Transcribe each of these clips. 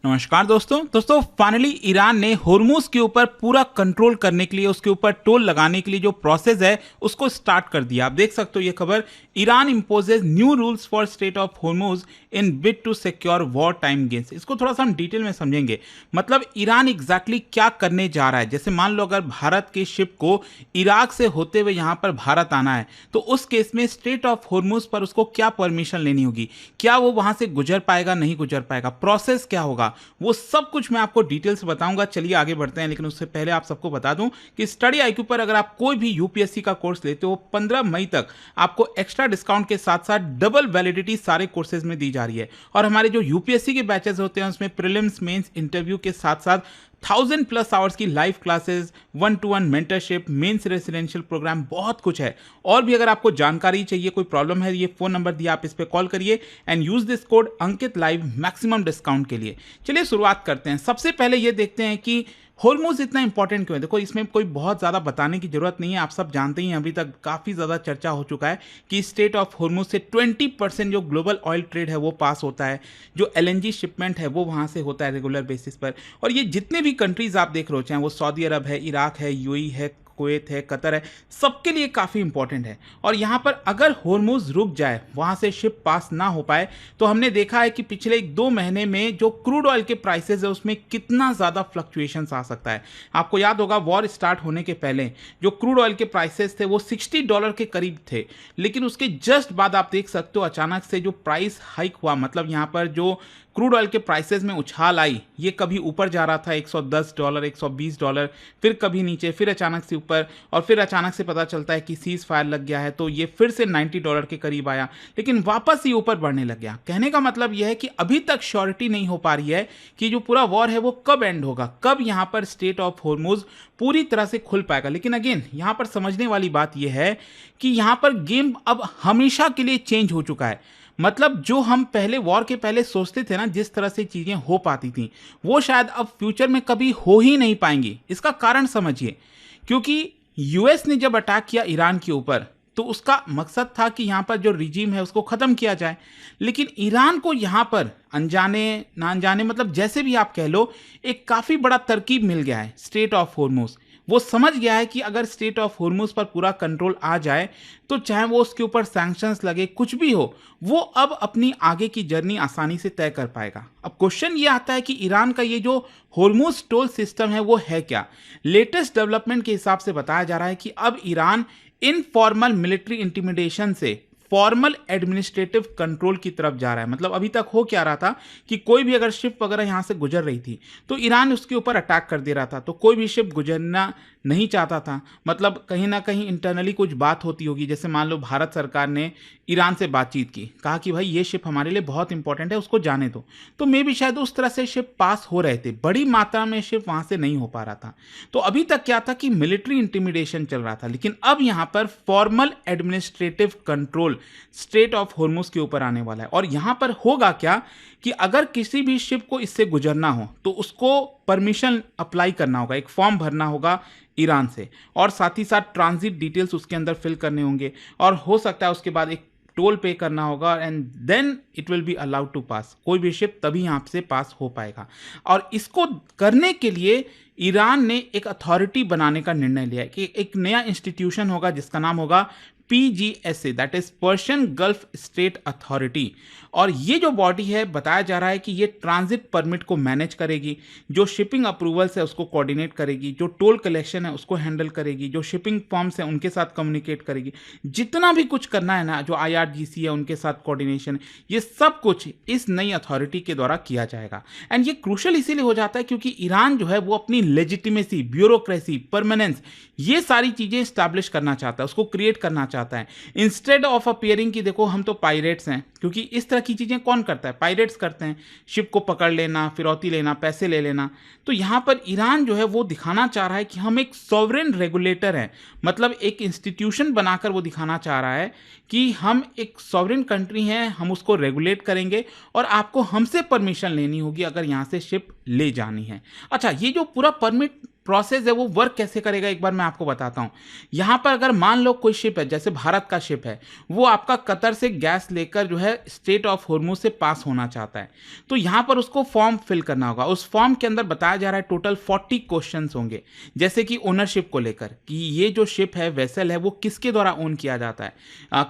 नमस्कार दोस्तों finally Iran ने होर्मुज के ऊपर पूरा कंट्रोल करने के लिए, उसके ऊपर टोल लगाने के लिए जो प्रोसेस है उसको स्टार्ट कर दिया। आप देख सकते हो ये खबर, Iran imposes new rules for state of Hormuz in bid to secure war time gains. इसको थोड़ा सा हम डिटेल में समझेंगे। मतलब ईरान एग्जैक्टली क्या करने जा रहा है। जैसे मान लो अगर भारत के शिप को इराक से होते हुए यहाँ पर भारत आना है तो उस केस में स्टेट ऑफ होर्मुज पर उसको क्या परमिशन लेनी होगी, क्या वो वहां से गुजर पाएगा, नहीं गुजर पाएगा, प्रोसेस क्या होगा, वो सब कुछ मैं आपको डिटेल से बताऊंगा। चलिए आगे बढ़ते हैं, लेकिन उससे पहले आप सबको बता दूं कि स्टडी आईक्यू पर अगर आप कोई भी यूपीएससी का कोर्स लेते हो 15 मई तक आपको एक्स्ट्रा डिस्काउंट के साथ साथ डबल वैलिडिटी सारे कोर्सेज में दी जा रही है। और हमारे जो यूपीएससी के बैचेस होते हैं उसमें प्रीलिम्स, मेंस, इंटरव्यू के साथ साथ 1000+ आवर्स की live classes, 1-to-1 mentorship, mains residential programme, बहुत कुछ है। और भी अगर आपको जानकारी चाहिए, कोई प्रॉब्लम है, ये फोन नंबर दिया, आप इस पे कॉल करिए and use this code Ankit live maximum discount के लिए। चलिए शुरुआत करते हैं। सबसे पहले ये देखते हैं कि होर्मुज इतना इंपॉर्टेंट क्यों है। देखो इसमें कोई बहुत ज़्यादा बताने की जरूरत नहीं है, आप सब जानते ही हैं, अभी तक काफ़ी ज़्यादा चर्चा हो चुका है कि स्टेट ऑफ होर्मुज से 20% जो ग्लोबल ऑयल ट्रेड है वो पास होता है, जो एलएनजी शिपमेंट है वो वहाँ से होता है रेगुलर बेसिस पर। और ये जितने भी कंट्रीज़ आप देख रहे हो, चाहे वो सऊदी अरब है, इराक है, यूएई है, कुवैत है, कतर है, सबके लिए काफ़ी इंपॉर्टेंट है। और यहाँ पर अगर होर्मुज रुक जाए, वहाँ से शिप पास ना हो पाए, तो हमने देखा है कि पिछले 1-2 महीने में जो क्रूड ऑयल के प्राइसेस है उसमें कितना ज़्यादा फ्लक्चुएशंस आ सकता है। आपको याद होगा वॉर स्टार्ट होने के पहले जो क्रूड ऑयल के प्राइसेस थे वो $60 के करीब थे, लेकिन उसके जस्ट बाद आप देख सकते हो अचानक से जो प्राइस हाइक हुआ, मतलब यहाँ पर जो क्रूड ऑयल के प्राइसेस में उछाल आई, ये कभी ऊपर जा रहा था $110, $120, फिर कभी नीचे, फिर अचानक से ऊपर, और फिर अचानक से पता चलता है कि सीज फायर लग गया है तो ये फिर से $90 के करीब आया, लेकिन वापस ही ऊपर बढ़ने लग गया। कहने का मतलब यह है कि अभी तक श्योरिटी नहीं हो पा रही है कि जो पूरा वॉर है वो कब एंड होगा, कब यहाँ पर स्टेट ऑफ होर्मुज पूरी तरह से खुल पाएगा। लेकिन अगेन यहाँ पर समझने वाली बात यह है कि यहाँ पर गेम अब हमेशा के लिए चेंज हो चुका है। मतलब जो हम पहले वॉर के पहले सोचते थे ना, जिस तरह से चीजें हो पाती थी, वो शायद अब फ्यूचर में कभी हो ही नहीं पाएंगी। इसका कारण समझिए, क्योंकि यूएस ने जब अटैक किया ईरान के ऊपर तो उसका मकसद था कि यहाँ पर जो रिजीम है उसको ख़त्म किया जाए, लेकिन ईरान को यहाँ पर अनजाने ना अनजाने, मतलब जैसे भी आप कह लो, एक काफ़ी बड़ा तरकीब मिल गया है स्टेट ऑफ होर्मुज। वो समझ गया है कि अगर स्टेट ऑफ होर्मुज पर पूरा कंट्रोल आ जाए तो चाहे वो उसके ऊपर सैंक्शंस लगे, कुछ भी हो, वो अब अपनी आगे की जर्नी आसानी से तय कर पाएगा। अब क्वेश्चन ये आता है कि ईरान का ये जो होर्मुज टोल सिस्टम है वो है क्या। लेटेस्ट डेवलपमेंट के हिसाब से बताया जा रहा है कि अब ईरान इनफॉर्मल मिलिट्री इंटिमिडेशन से फॉर्मल एडमिनिस्ट्रेटिव कंट्रोल की तरफ जा रहा है। मतलब अभी तक हो क्या रहा था कि कोई भी अगर शिप वगैरह यहाँ से गुजर रही थी तो ईरान उसके ऊपर अटैक कर दे रहा था, तो कोई भी शिप गुजरना नहीं चाहता था। मतलब कहीं ना कहीं इंटरनली कुछ बात होती होगी, जैसे मान लो भारत सरकार ने ईरान से बातचीत की, कहा कि भाई ये शिप हमारे लिए बहुत इंपॉर्टेंट है, उसको जाने दो, तो मे भी शायद उस तरह से शिप पास हो रहे थे, बड़ी मात्रा में शिप वहाँ से नहीं हो पा रहा था। तो अभी तक क्या था कि मिलिट्री इंटिमिडेशन चल रहा था, लेकिन अब यहाँ पर formal administrative control state of Hormuz के ऊपर आने वाला है। और यहां पर होगा क्या कि अगर किसी भी शिप को इससे गुजरना हो तो उसको परमिशन अप्लाई करना होगा, एक फॉर्म भरना होगा ईरान से, और साथ ही साथ ट्रांजिट डिटेल्स उसके अंदर फिल करने होंगे, और हो सकता है उसके बाद एक टोल पे करना होगा, and then it will be allowed to pass. कोई भी शिप तभी यहाँ से पास हो पाएगा। और इसको करने के लिए ईरान ने एक अथॉरिटी बनाने का निर्णय लिया है कि एक नया इंस्टीट्यूशन होगा जिसका नाम होगा PGSA, that is Persian gulf state authority. और ये जो बॉडी है, बताया जा रहा है कि ये ट्रांजिट परमिट को मैनेज करेगी, जो शिपिंग अप्रूवल्स है उसको कोऑर्डिनेट करेगी, जो टोल कलेक्शन है उसको हैंडल करेगी, जो शिपिंग फॉर्म्स है उनके साथ कम्युनिकेट करेगी, जितना भी कुछ करना है ना, जो IRGC है उनके साथ कोऑर्डिनेशन, ये सब कुछ इस नई अथॉरिटी के द्वारा किया जाएगा। एंड ये क्रूशल इसीलिए हो जाता है क्योंकि ईरान जो है वो अपनी लेजिटिमेसी, ब्यूरोक्रेसी, परमानेंस, ये सारी चीजें स्टैब्लिश करना चाहता है, उसको क्रिएट करना चाहता है। इंस्टेड ऑफ अपियरिंग कि देखो हम तो पायरेट्स हैं, क्योंकि इस तरह की चीजें कौन करता है, पायरेट्स करते हैं, शिप को पकड़ लेना, फिरौती लेना, पैसे ले लेना। तो यहां पर ईरान जो है वो दिखाना चाह रहा है कि हम एक सॉवरेन रेगुलेटर हैं, मतलब एक इंस्टीट्यूशन बनाकर वो दिखाना चाह रहा है कि हम एक सॉवरेन कंट्री हैं, हम उसको रेगुलेट करेंगे और आपको हमसे परमिशन लेनी होगी अगर यहां से शिप ले जानी है। अच्छा, ये जो पूरा परमिट प्रोसेस है वो वर्क कैसे करेगा एक बार मैं आपको बताता हूँ। यहाँ पर अगर मान लो कोई शिप है, जैसे भारत का शिप है, वो आपका कतर से गैस लेकर जो है स्ट्रेट ऑफ हॉर्मुज से पास होना चाहता है, तो यहाँ पर उसको फॉर्म फिल करना होगा। उस फॉर्म के अंदर बताया जा रहा है टोटल 40 क्वेश्चंस होंगे, जैसे कि ओनरशिप को लेकर कि ये जो शिप है, वेसल है, वो किसके द्वारा ओन किया जाता है।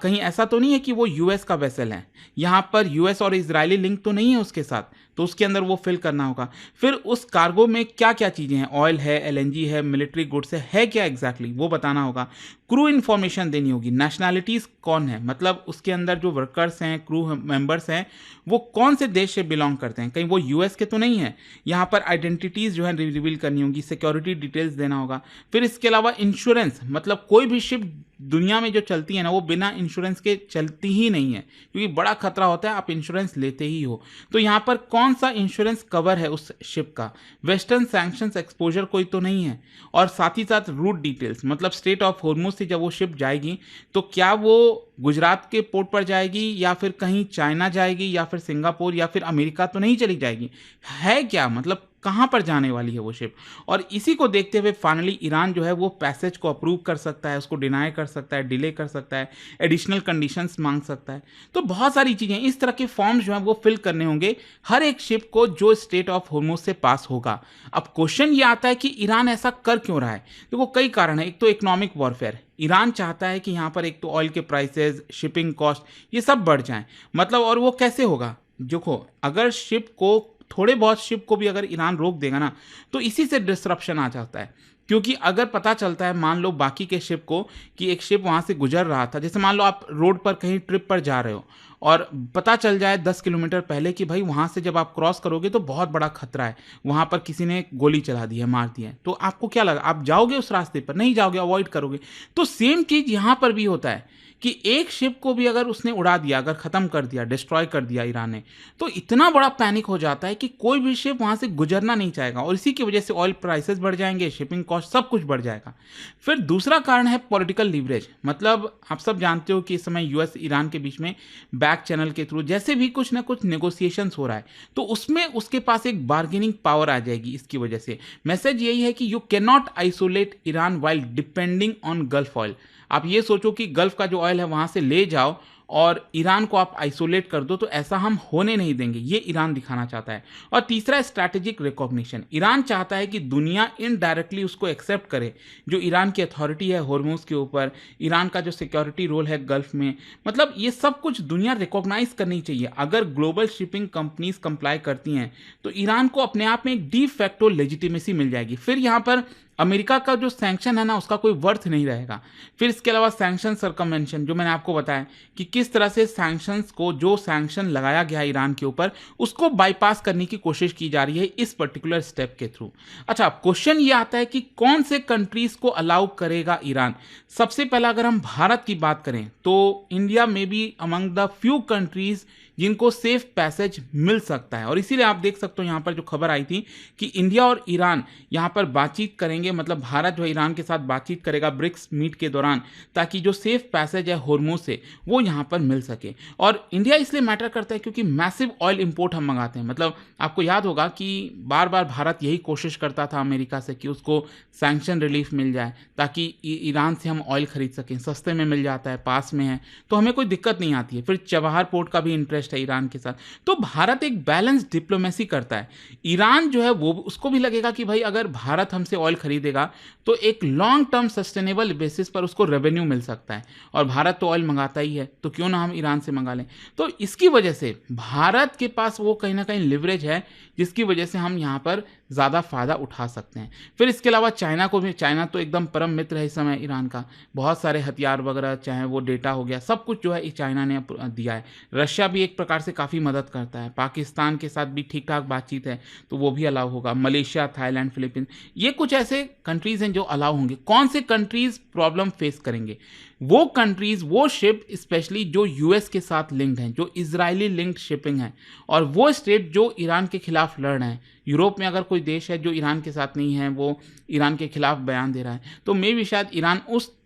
कहीं ऐसा तो नहीं है कि वो यूएस का वेसल है, यहाँ पर यूएस और इजरायली लिंक तो नहीं है उसके साथ, तो उसके अंदर वो फिल करना होगा। फिर उस कार्गो में क्या क्या चीज़ें हैं, ऑयल है, एलएनजी है, मिलिट्री गुड्स है क्या एग्जैक्टली वो बताना होगा। क्रू इन्फॉर्मेशन देनी होगी, नेशनैलिटीज़ कौन है, मतलब उसके अंदर जो वर्कर्स हैं, क्रू मेंबर्स हैं, वो कौन से देश से बिलोंग करते हैं, कहीं वो यूएस के तो नहीं है। यहाँ पर आइडेंटिटीज़ जो है रिवील करनी होगी, सिक्योरिटी डिटेल्स देना होगा। फिर इसके अलावा इंश्योरेंस, मतलब कोई भी शिप दुनिया में जो चलती है ना, वो बिना इंश्योरेंस के चलती ही नहीं है, क्योंकि बड़ा खतरा होता है, आप इंश्योरेंस लेते ही हो। तो यहाँ पर कौन सा इंश्योरेंस कवर है उस शिप का, वेस्टर्न सैंक्शंस एक्सपोजर कोई तो नहीं है, और साथ ही साथ रूट डिटेल्स, मतलब स्ट्रेट ऑफ हॉर्मुज से जब वो शिप जाएगी तो क्या वो गुजरात के पोर्ट पर जाएगी या फिर कहीं चाइना जाएगी या फिर सिंगापुर या फिर अमेरिका तो नहीं चली जाएगी, है क्या, मतलब कहाँ पर जाने वाली है वो शिप। और इसी को देखते हुए फाइनली ईरान जो है वो पैसेज को अप्रूव कर सकता है, उसको डिनाई कर सकता है, डिले कर सकता है, एडिशनल कंडीशंस मांग सकता है। तो बहुत सारी चीज़ें, इस तरह के फॉर्म्स जो हैं वो फिल करने होंगे हर एक शिप को जो स्ट्रेट ऑफ हॉर्मुज से पास होगा। अब क्वेश्चन ये आता है कि ईरान ऐसा कर क्यों रहा है। देखो कई कारण है। एक तो इकोनॉमिक वॉरफेयर, ईरान चाहता है कि यहाँ पर एक तो ऑयल के प्राइसेस, शिपिंग कॉस्ट, ये सब बढ़ जाएं, मतलब, और वो कैसे होगा। देखो अगर शिप को, थोड़े बहुत शिप को भी अगर ईरान रोक देगा ना, तो इसी से डिस्रप्शन आ जाता है। क्योंकि अगर पता चलता है, मान लो बाकी के शिप को, कि एक शिप वहाँ से गुजर रहा था, जैसे मान लो आप रोड पर कहीं ट्रिप पर जा रहे हो और पता चल जाए 10 किलोमीटर पहले कि भाई वहाँ से जब आप क्रॉस करोगे तो बहुत बड़ा खतरा है, वहाँ पर किसी ने गोली चला दी है, मार दिया है, तो आपको क्या लगा, आप जाओगे उस रास्ते पर, नहीं जाओगे, अवॉइड करोगे। तो सेम चीज़ यहाँ पर भी होता है कि एक शिप को भी अगर उसने उड़ा दिया, अगर ख़त्म कर दिया, डिस्ट्रॉय कर दिया ईरान ने, तो इतना बड़ा पैनिक हो जाता है कि कोई भी शिप वहाँ से गुजरना नहीं चाहेगा, और इसी की वजह से ऑयल प्राइसेस बढ़ जाएंगे, शिपिंग कॉस्ट, सब कुछ बढ़ जाएगा। फिर दूसरा कारण है पॉलिटिकल लीवरेज, मतलब आप सब जानते हो कि इस समय यूएस ईरान के बीच में बैक चैनल के थ्रू जैसे भी कुछ ना कुछ नेगोशिएशंस हो रहा है, तो उसमें उसके पास एक बार्गेनिंग पावर आ जाएगी। इसकी वजह से मैसेज यही है कि you can not isolate Iran while depending on gulf oil. आप ये सोचो कि गल्फ का जो ऑयल है वहाँ से ले जाओ और ईरान को आप आइसोलेट कर दो, तो ऐसा हम होने नहीं देंगे, ये ईरान दिखाना चाहता है। और तीसरा स्ट्रैटेजिक रिकॉग्निशन, ईरान चाहता है कि दुनिया इनडायरेक्टली उसको एक्सेप्ट करे, जो ईरान की अथॉरिटी है हॉर्मुज के ऊपर, ईरान का जो सिक्योरिटी रोल है गल्फ में, मतलब ये सब कुछ दुनिया रिकॉग्नाइज करनी चाहिए। अगर ग्लोबल शिपिंग कंपनीज कंप्लाई करती हैं तो ईरान को अपने आप में एक डी फैक्टो लेजिटिमेसी मिल जाएगी। फिर यहाँ पर अमेरिका का जो सैंक्शन है ना, उसका कोई वर्थ नहीं रहेगा। फिर इसके अलावा सैंक्शन सर्कमवेंशन, जो मैंने आपको बताया कि किस तरह से सैंक्शंस को, जो सैंक्शन लगाया गया ईरान के ऊपर, उसको बाईपास करने की कोशिश की जा रही है इस पर्टिकुलर स्टेप के थ्रू। अच्छा, क्वेश्चन ये आता है कि कौन से कंट्रीज को अलाउ करेगा ईरान। सबसे पहला अगर हम भारत की बात करें तो इंडिया में भी अमंग द फ्यू कंट्रीज जिनको सेफ पैसेज मिल सकता है, और इसीलिए आप देख सकते हो यहाँ पर जो खबर आई थी कि इंडिया और ईरान यहाँ पर बातचीत करेंगे, मतलब भारत जो है ईरान के साथ बातचीत करेगा ब्रिक्स मीट के दौरान, ताकि जो सेफ पैसेज है हॉर्मुज से वो यहाँ पर मिल सके। और इंडिया इसलिए मैटर करता है क्योंकि मैसिव ऑयल इंपोर्ट हम मंगाते हैं। मतलब आपको याद होगा कि बार बार भारत यही कोशिश करता था अमेरिका से कि उसको सैंक्शन रिलीफ मिल जाए, ताकि ईरान से हम ऑयल खरीद सकें, सस्ते में मिल जाता है, पास में है, तो हमें कोई दिक्कत नहीं आती है। फिर चबहार पोर्ट का भी इंटरेस्ट है ईरान के साथ, तो भारत एक बैलेंस डिप्लोमेसी करता है। ईरान जो है वो, उसको भी लगेगा कि भाई अगर भारत हमसे ऑयल खरीदेगा तो एक लॉन्ग टर्म सस्टेनेबल बेसिस पर उसको रेवेन्यू मिल सकता है, और भारत तो ऑयल मंगाता ही है, तो क्यों ना हम ईरान से मंगा लें। तो इसकी वजह से भारत के पास वो कहीं ना कहीं लिवरेज है, जिसकी वजह से हम यहाँ पर ज़्यादा फ़ायदा उठा सकते हैं। फिर इसके अलावा चाइना को भी, चाइना तो एकदम परम मित्र है इस समय ईरान का, बहुत सारे हथियार वगैरह, चाहे वो डेटा हो गया, सब कुछ जो है चाइना ने दिया है। रशिया भी एक प्रकार से काफ़ी मदद करता है, पाकिस्तान के साथ भी ठीक ठाक बातचीत है, तो वो भी अलाउ होगा। मलेशिया, थाईलैंड, फिलीपींस, ये कुछ ऐसे कंट्रीज़ हैं जो अलाउ होंगे। कौन से कंट्रीज़ प्रॉब्लम फेस करेंगे? वो कंट्रीज़, वो शिप स्पेशली जो यूएस के साथ लिंक्ड हैं, जो इजरायली लिंक्ड शिपिंग है, और वो स्टेट जो ईरान के खिलाफ लड़ रहे हैं। यूरोप में अगर कोई देश है जो ईरान के साथ नहीं है, वो ईरान के खिलाफ बयान दे रहा है, तो मे भी शायद ईरान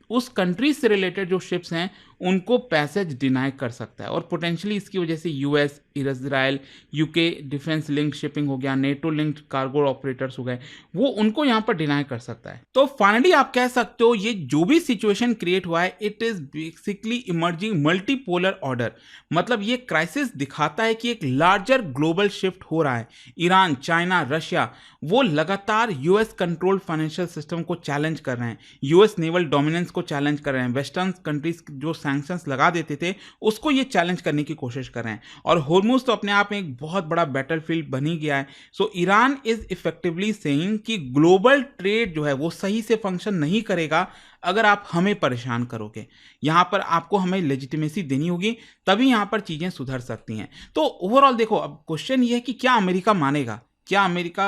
उस कंट्रीज से रिलेटेड जो शिप्स हैं उनको पैसेज डिनाई कर सकता है, और पोटेंशियली इसकी वजह से US, Israel, UK defence linked shipping हो गया, नेटो लिंक्ड कार्गो ऑपरेटर्स हो गए, वो उनको यहाँ पर डिनाई कर सकता है। तो फाइनली आप कह सकते हो ये जो भी सिचुएशन क्रिएट हुआ है, it is basically emerging multipolar order. मतलब ये क्राइसिस दिखाता है कि एक लार्जर ग्लोबल शिफ्ट हो रहा है। ईरान, चाइना, रशिया वो लगातार यूएस कंट्रोल फाइनेंशियल सिस्टम को चैलेंज कर रहे हैं, यूएस नेवल डोमिनेंस को चैलेंज कर रहे हैं, वेस्टर्न कंट्रीज जो सैंक्शंस लगा देते थे उसको ये चैलेंज करने की कोशिश कर रहे हैं। और होर्मुज तो अपने आप में एक बहुत बड़ा बैटलफील्ड बन ही गया है। सो ईरान इज इफेक्टिवली सेइंग कि ग्लोबल ट्रेड जो है वो सही से फंक्शन नहीं करेगा अगर आप हमें परेशान करोगे। यहां पर आपको हमें लेजिटिमेसी देनी होगी, तभी यहां पर चीजें सुधर सकती हैं। तो ओवरऑल देखो, अब क्वेश्चन ये है कि क्या अमेरिका मानेगा, क्या अमेरिका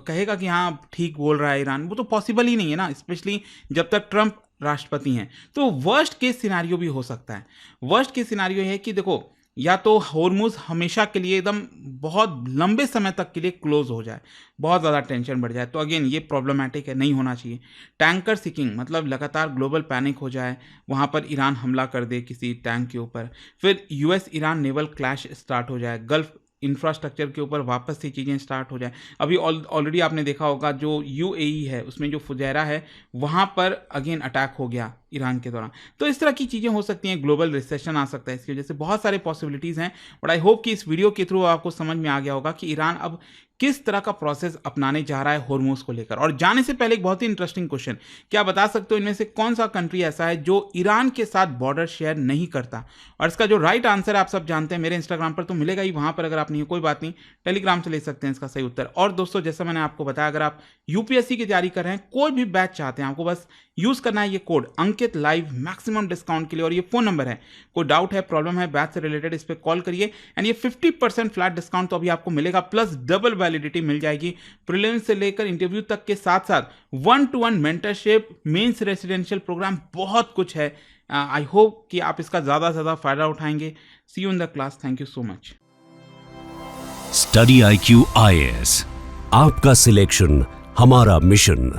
कहेगा कि हाँ ठीक बोल रहा है ईरान? वो तो पॉसिबल ही नहीं है ना, स्पेशली जब तक ट्रंप राष्ट्रपति हैं। तो वर्स्ट केस सिनारियो भी हो सकता है। वर्स्ट केस सिनारियो है कि देखो, या तो होर्मुज हमेशा के लिए एकदम बहुत लंबे समय तक के लिए क्लोज हो जाए, बहुत ज़्यादा टेंशन बढ़ जाए, तो अगेन ये प्रॉब्लमैटिक है, नहीं होना चाहिए। टैंकर सिकिंग मतलब लगातार ग्लोबल पैनिक हो जाए, वहाँ पर ईरान हमला कर दे किसी टैंक के ऊपर, फिर US Iran naval clash start हो जाए, गल्फ इंफ्रास्ट्रक्चर के ऊपर वापस से चीज़ें स्टार्ट हो जाए। अभी ऑलरेडी आपने देखा होगा जो यूएई है उसमें जो फुजैरा है वहाँ पर अगेन अटैक हो गया ईरान के दौरान। तो इस तरह की चीज़ें हो सकती हैं, ग्लोबल रिसेशन आ सकता है इसकी वजह से, बहुत सारे पॉसिबिलिटीज़ हैं। बट आई होप कि इस वीडियो के थ्रू आपको समझ में आ गया होगा कि ईरान अब किस तरह का प्रोसेस अपनाने जा रहा है होर्मुज को लेकर। और जाने से पहले एक बहुत ही इंटरेस्टिंग क्वेश्चन, क्या बता सकते हो इनमें से कौन सा कंट्री ऐसा है जो ईरान के साथ बॉर्डर शेयर नहीं करता? और इसका जो राइट आंसर है आप सब जानते हैं, मेरे इंस्टाग्राम पर तो मिलेगा ही, वहां पर अगर आप नहीं हो कोई बात नहीं, टेलीग्राम से ले सकते हैं इसका सही उत्तर। और दोस्तों जैसा मैंने आपको बताया, अगर आप यूपीएससी की तैयारी कर रहे हैं, कोई भी बैच चाहते हैं, आपको बस यूज करना है ये कोड अंकित लाइव मैक्सिमम डिस्काउंट के लिए, और ये फोन नंबर है। कोई डाउट है, प्रॉब्लम है बैच से रिलेटेड, इस पर कॉल करिए एंड ये 50% फ्लैट डिस्काउंट तो अभी आपको मिलेगा, प्लस डबल वैलिडिटी मिल जाएगी प्रीलिम्स से लेकर इंटरव्यू तक के साथ साथ 1-to-1 mentorship, mains residential programme, बहुत कुछ है। आई होप कि आप इसका ज़्यादा से ज़्यादा फायदा उठाएंगे। See you in the class, thank you so much. Study IQ IAS, आपका सिलेक्शन हमारा मिशन।